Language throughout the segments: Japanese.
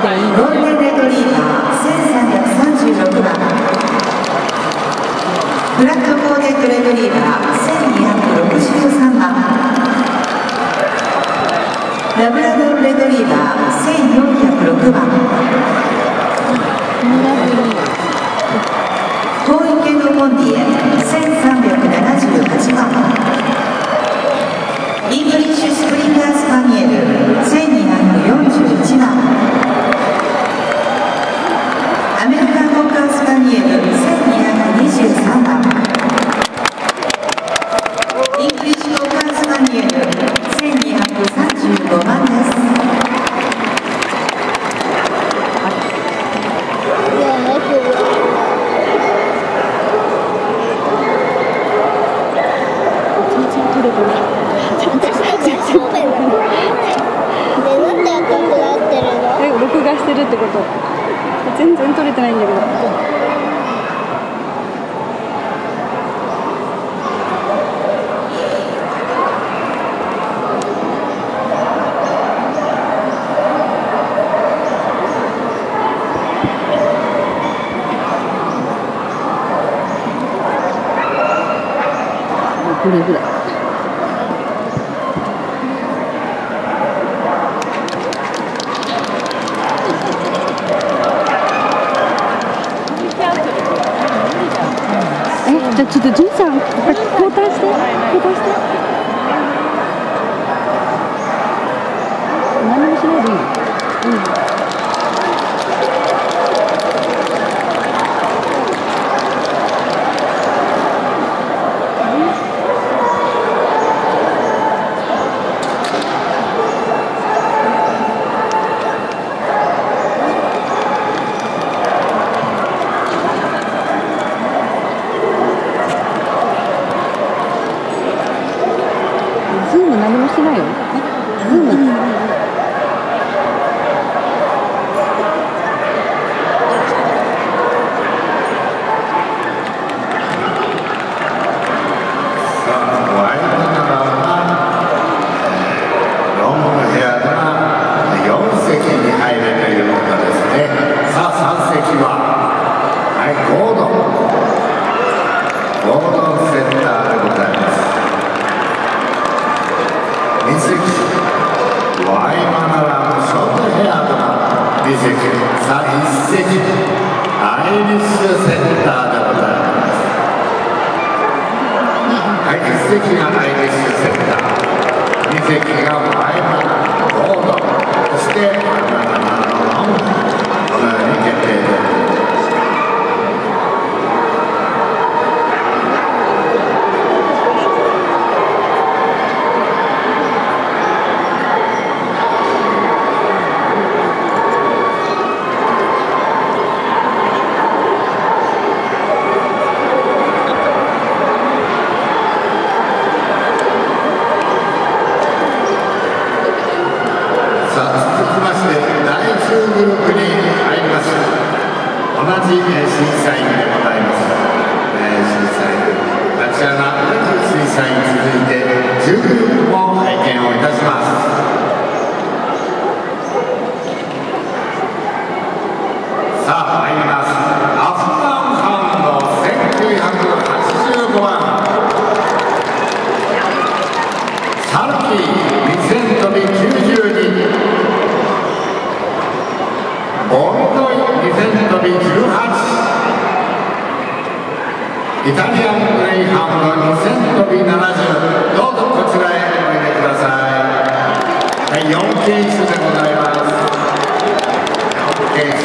ゴールデンレトリーバー1336番、ブラックコーデッドレトリーバー1263番、ラブラドールレトリーバー1406番、トーインケドモンディエ1378番、イングリッシュスプリンガースパニエル1241番、アメリカンコッカースパニエル1223番、イングリッシュコッカースパニエル1235番です。録画してるってこと？全然撮れてないんだけど。これぐらい。じゃあちょっとじいちゃん交代して交代して。何もしないでいい。ズーム何もしてないよ。ズーム。イタリアングレイハウンド2000飛び70、どうぞこちらへおいでください。はい、4ケースでございます。4ケース。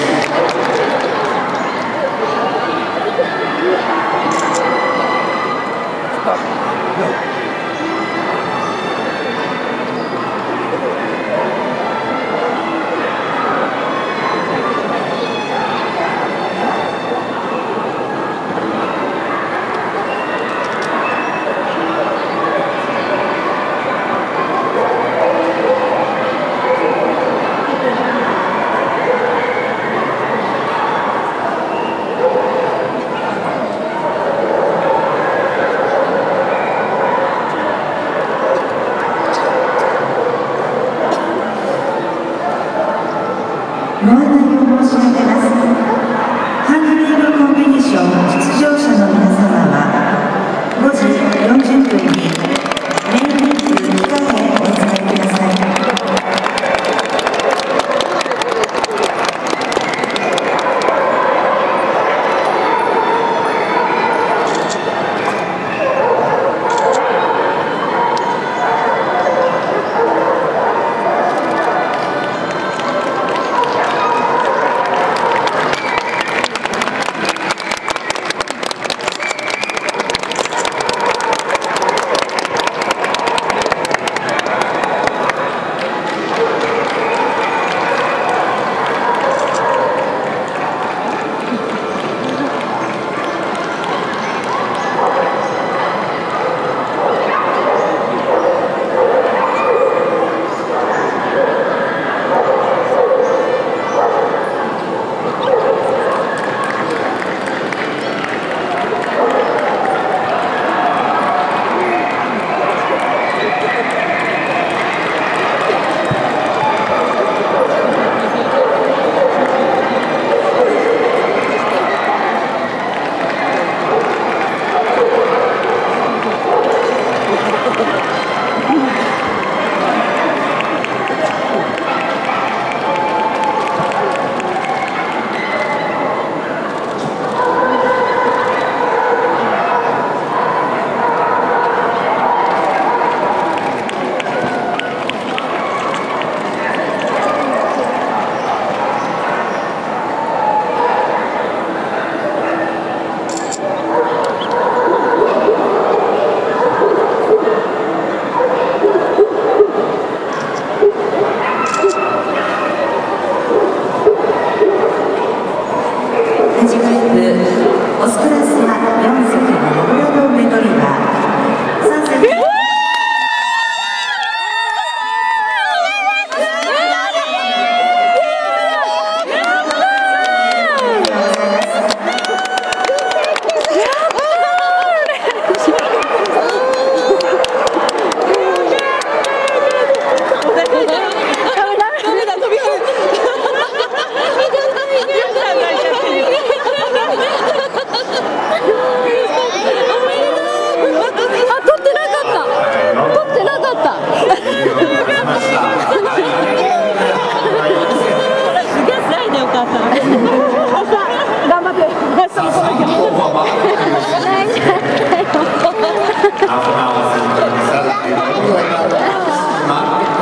ご案内を申し上げます。ハンドリングコンビネーション出場者の皆様は5時40分にメインリンク機械へお伝えください。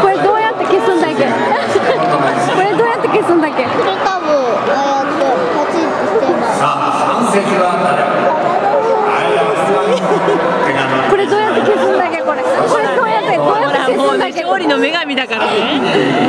これどうやって消すんだっけ？これどうやって消すんだっけ？これ多分ああやってパチッとしてます。これどうやって消すんだっけ？これどうやって消すんだっけ？もうね、勝利の女神だからね。